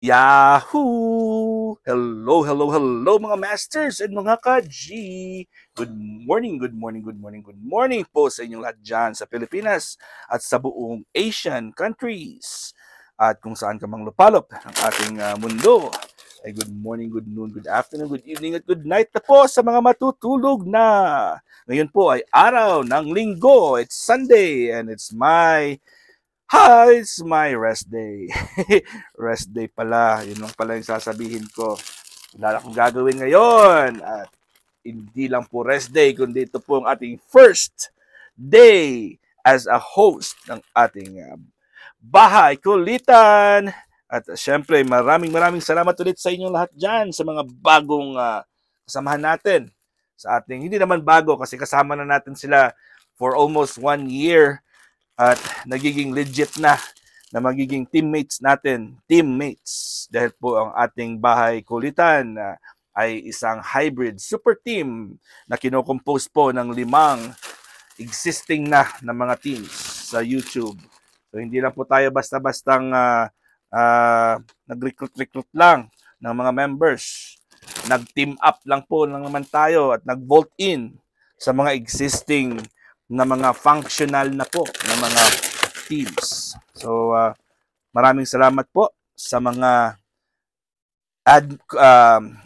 Yahoo! Hello, hello, hello mga masters and mga ka-G! Good morning, good morning, good morning, good morning po sa inyong lahat dyan sa Pilipinas at sa buong Asian countries. At kung saan ka mang lupalop ng ating mundo, ay good morning, good noon, good afternoon, good evening at good night na po sa mga matutulog na. Ngayon po ay araw ng linggo. It's Sunday and it's my rest day. Rest day pala. Yun lang pala yung sasabihin ko. Wala akong gagawin ngayon. At hindi lang po rest day, kundi ito po ang ating first day as a host ng ating Bahay Kulitan. At syempre, maraming salamat ulit sa inyong lahat dyan sa mga bagong kasamahan natin sa ating, hindi naman bago kasi kasama na natin sila for almost 1 year at nagiging legit na magiging teammates natin. Teammates. Dahil po ang ating Bahay Kulitan ay isang hybrid super team na kinocompose po ng 5 existing na mga teams sa YouTube. So hindi lang po tayo basta-bastang nag-recruit lang ng mga members. Nag-team up lang po lang naman tayo at nag-vote in sa mga existing na mga functional na po na mga teams. So maraming salamat po sa mga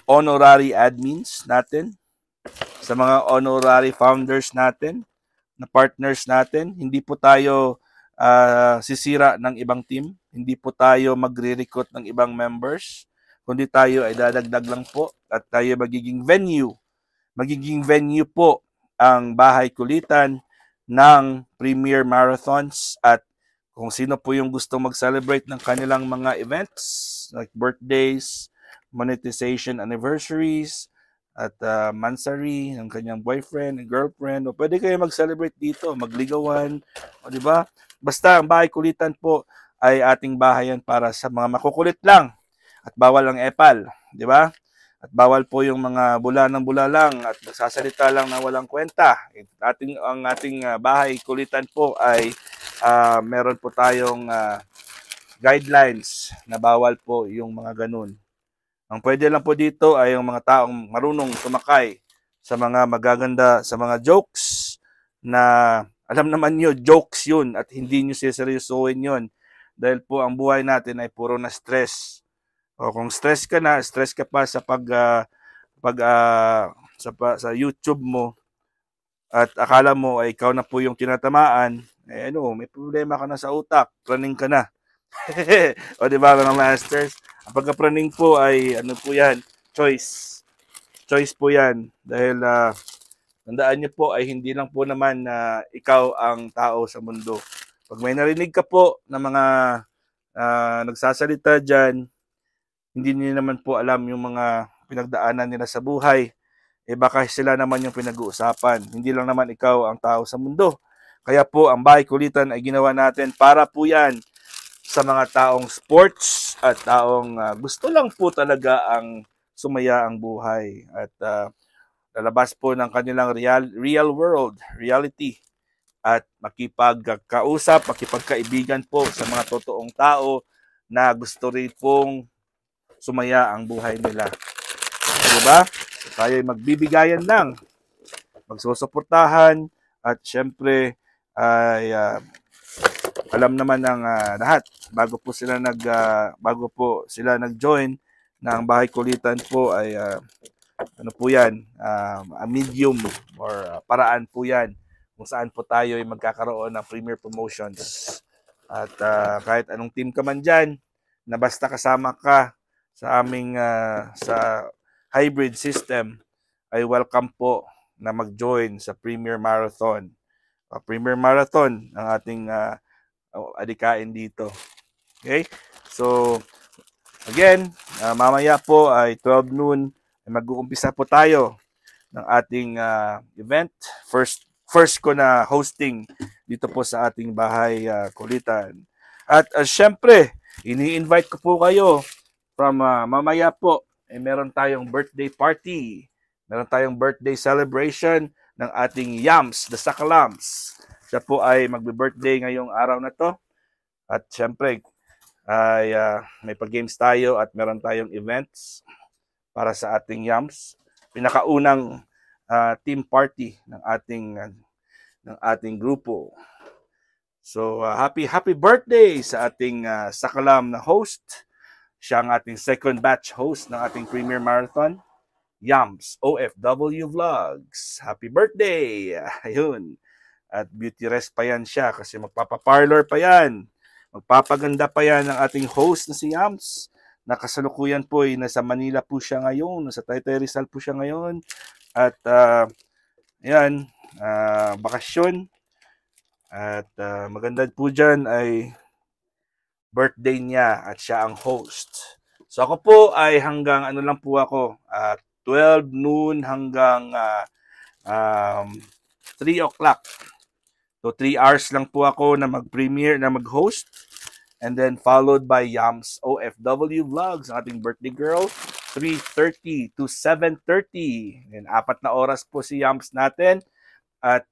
honorary admins natin, sa mga honorary founders natin, na partners natin. Hindi po tayo sisira ng ibang team. Hindi po tayo magre-recruit ng ibang members. Kundi tayo ay dadagdag lang po at tayo magiging venue. Magiging venue po ang Bahay Kulitan ng Premier Marathons at kung sino po yung gustong mag-celebrate ng kanilang mga events like birthdays, monetization anniversaries, at mansari ng kanyang boyfriend and girlfriend. O pwede kayo mag-celebrate dito, magligawan, o di ba? Basta ang Bahay Kulitan po ay ating bahayan para sa mga makukulit lang at bawal ang epal, di ba? At bawal po yung mga bula ng bula lang at nagsasalita lang na walang kwenta. Ang ating Bahay Kulitan po ay meron po tayong guidelines na bawal po yung mga ganun. Ang pwede lang po dito ay yung mga taong marunong tumakay sa mga magaganda, sa mga jokes na alam naman nyo, jokes yun at hindi nyo siseryosohin yun. Dahil po ang buhay natin ay puro na stress. O kung stress ka pa sa sa YouTube mo at akala mo ay ikaw na po yung tinatamaan, eh ano, may problema ka na sa utak, praning ka na. O di ba mga masters? Ang pagka-praning po ay ano po 'yan, choice. Choice po 'yan dahil tandaan niyo po ay hindi lang po naman na ikaw ang tao sa mundo. Pag may narinig ka po ng mga nagsasalita diyan, hindi niyo naman po alam yung mga pinagdaanan nila sa buhay. Eh baka sila naman yung pinag-uusapan. Hindi lang naman ikaw ang tao sa mundo. Kaya po ang Bahay Kulitan ay ginawa natin para po yan sa mga taong sports at taong gusto lang po talaga ang sumaya ang buhay at lalabas po ng kanilang real world reality at makipagkausap, makipagkaibigan po sa mga totoong tao na gusto rin pong sumaya ang buhay nila. Diba? So, tayo ay magbibigayan lang, magsusuportahan at syempre ay alam naman ng lahat bago po sila nag-join ng Bahay Kulitan po ay ano po 'yan, a medium or paraan po 'yan kung saan po tayo ay magkakaroon ng premier promotions. At kahit anong team ka man diyan na basta kasama ka sa aming sa hybrid system ay welcome po na mag-join sa Premier Marathon. Premier Marathon ang ating adikain dito. Okay? So, again, mamaya po ay 12 noon ay mag-uumpisa po tayo ng ating event. First ko na hosting dito po sa ating Bahay Kulitan. At syempre, ini-invite ko po kayo from mamaya po ay meron tayong birthday party. Meron tayong birthday celebration ng ating Yams, the Sakalams. Siya po ay magbe-birthday ngayong araw na to. At syempre, ay may pag-games tayo at meron tayong events para sa ating Yams. Pinakaunang team party ng ating grupo. So happy birthday sa ating Sakalam na host. Siya ang ating second batch host ng ating Premier Marathon, Yams OFW Vlogs. Happy birthday! Ayun. At beauty rest pa yan siya kasi magpapaparlor pa yan. Magpapaganda pa yan ng ating host na si Yams. Nakasalukuyan po ay nasa Manila po siya ngayon. Nasa Taytay Rizal po siya ngayon. At yan, bakasyon. At maganda po dyan ay birthday niya at siya ang host. So ako po ay hanggang ano lang po ako, 12 noon hanggang 3 o'clock. So 3 hours lang po ako na mag-premiere, na mag-host. And then followed by Yams OFW Vlogs, ang ating birthday girl, 3:30 to 7:30. And 4 na oras po si Yams natin. At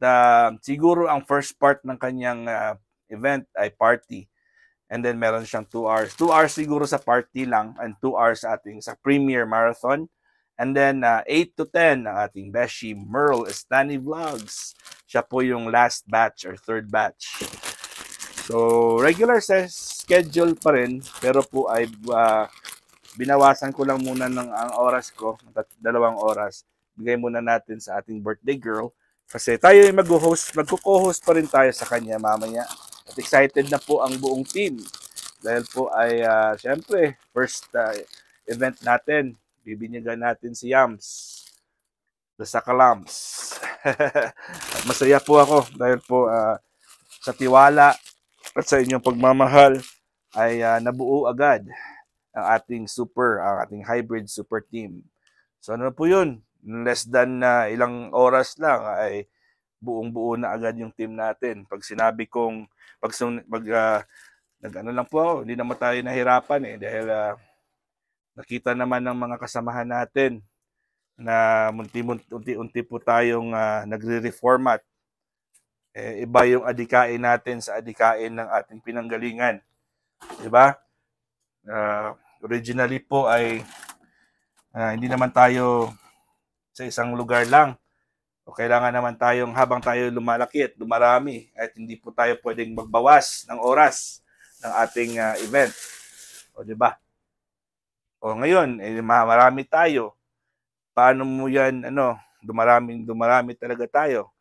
siguro ang first part ng kanyang event ay party. And then meron siyang 2 hours. 2 hours siguro sa party lang and 2 hours sa ating sa Premier Marathon. And then 8 to 10 ang ating Beshi Merle Estani Vlogs. Siya po yung last batch or third batch. So regular schedule pa rin, pero po ay binawasan ko lang muna ng ang oras ko, 2 oras. Bigay muna natin sa ating birthday girl kasi tayo ay magko-co-host pa rin tayo sa kanya mamaya. At excited na po ang buong team dahil po ay syempre first event natin. Bibinyagan natin si Yams, the Sakalams. Masaya po ako dahil po sa tiwala at sa inyong pagmamahal ay nabuo agad ang ating hybrid super team. So ano po yun? Less than ilang oras lang ay buong-buo na agad yung team natin. Pag sinabi kong nag-ano lang po ako, hindi naman tayo nahirapan dahil nakita naman ng mga kasamahan natin na unti-unti po tayong nagre-reformat. Iba yung adikain natin sa adikain ng ating pinanggalingan. Diba? Originally po ay hindi naman tayo sa isang lugar lang. O kailangan naman tayong habang tayo lumalaki at dumarami at hindi po tayo pwedeng magbawas ng oras ng ating event. O di ba? O ngayon, marami tayo. Paano mo yan, dumarami talaga tayo.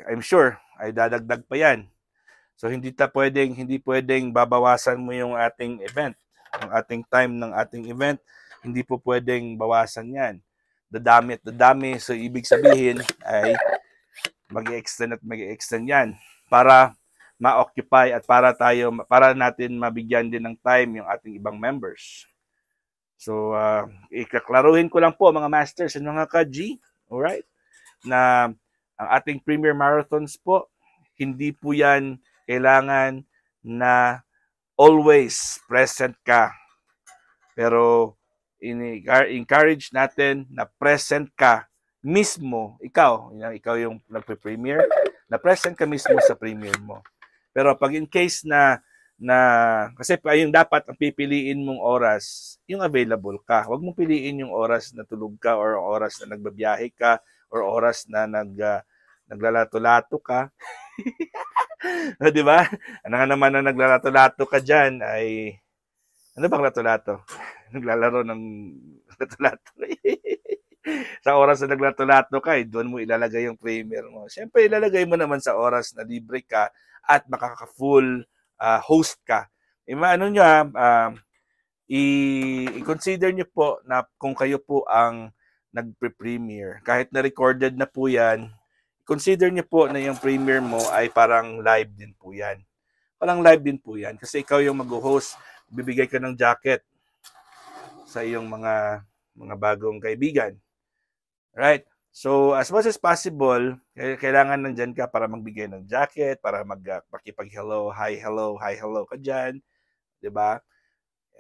I'm sure ay dadagdag pa yan. So hindi pwedeng babawasan mo yung ating event, ang ating time ng ating event. Hindi po pwedeng bawasan yan. Dadami. So, ibig sabihin ay mag-extend yan para ma-occupy at para natin mabigyan din ng time yung ating ibang members. So, ikaklaruhin ko lang po mga masters and mga ka-G, alright, na ang ating Premier Marathons po, hindi po yan kailangan na always present ka. Pero, encourage natin na present ka mismo, ikaw yung nagpe-premiere, na present ka mismo sa premiere mo. Pero pag in case na kasi yung dapat ang pipiliin mong oras, yung available ka. Huwag mong piliin yung oras na tulog ka or oras na nagbabiyahe ka or oras na naglalato-lato ka. Di ba? Ano nga naman na naglalato-lato ka dyan ay ano bang lato-lato? Naglalaro ng lato-lato. Sa oras na naglato-lato ka, doon mo ilalagay yung premiere mo. Siyempre, ilalagay mo naman sa oras na libre ka at makaka-full host ka. I-consider nyo po na kung kayo po ang nagpre-premiere, kahit na recorded na po yan, consider nyo po na yung premiere mo ay parang live din po yan. Parang live din po yan kasi ikaw yung mag-host, bibigay ka ng jacket sa iyong mga bagong kaibigan. Right? So, as much as possible, kailangan nandyan ka para magbigay ng jacket, para makipag-hello, hi, hello ka dyan. Diba?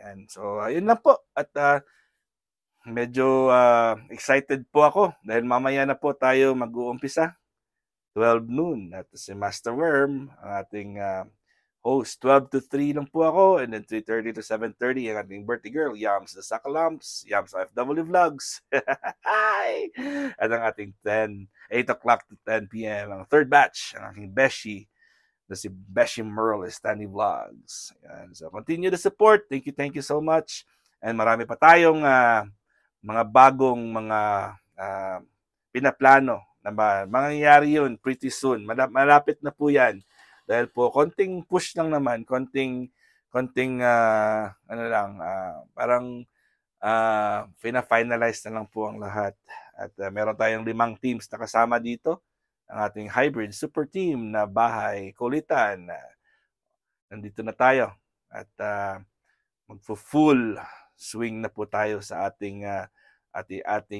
And so, ayun lang po. At medyo excited po ako dahil mamaya na po tayo mag-uumpisa. 12 noon. At si Master Worm, ang ating host. 12 to 3 lang po ako, and then 3:30 to 7:30 ang ating birthday girl, Yams the Sakalams, Yams OFW Vlogs. Hi! At ang ating 8 o'clock to 10 p.m. ang third batch, ang aking Beshi, na si Beshi Merle Stanley Vlogs. Yan. So continue the support. Thank you so much. And marami pa tayong mga bagong mga pinaplano na mangyayari yun pretty soon. Malapit na po yan. Dahil po, konting push lang naman, konting parang fina-finalize na lang po ang lahat. At meron tayong 5 teams na kasama dito. Ang ating hybrid super team na Bahay Kulitan. Nandito na tayo. At magpo-full swing na po tayo sa ating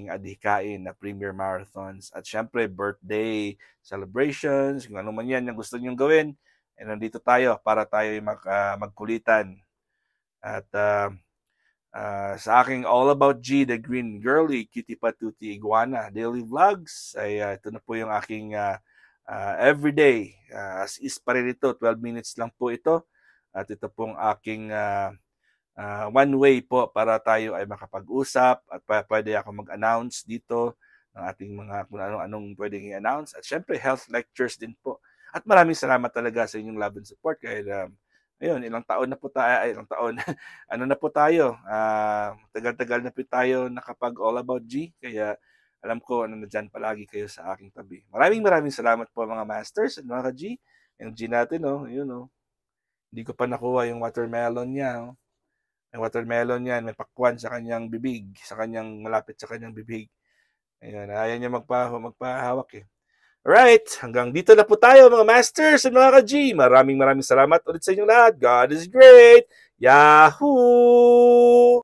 adhikain na Premier Marathons. At syempre, birthday celebrations, kung ano man yan yung gusto nyong gawin. And nandito tayo para tayo magkulitan. At sa aking All About G, the Green Girly, Cutie Patuti Iguana Daily Vlogs, ay ito na po yung aking everyday. As is pa rin ito, 12 minutes lang po ito. At ito pong aking one way po para tayo ay makapag-usap at pwede ako mag-announce dito ng ating mga kung anong pwedeng i-announce. At syempre, health lectures din po. At maraming salamat talaga sa inyong love and support. Kaya ayun, ilang taon na po tayo, ano na po tayo, tagal-tagal na po tayo nakapag All About G. Kaya alam ko, nandyan palagi kayo sa aking tabi. Maraming salamat po mga masters at mga ka-G. Yung G natin, yun. Hindi ko pa nakuha yung watermelon niya, May watermelon yan, may pakwan sa kanyang bibig, malapit sa kanyang bibig. Ayun, ayaw niya magpahawak eh. Alright, hanggang dito na po tayo mga masters at mga ka-G. Maraming salamat ulit sa inyong lahat. God is great. Yahoo!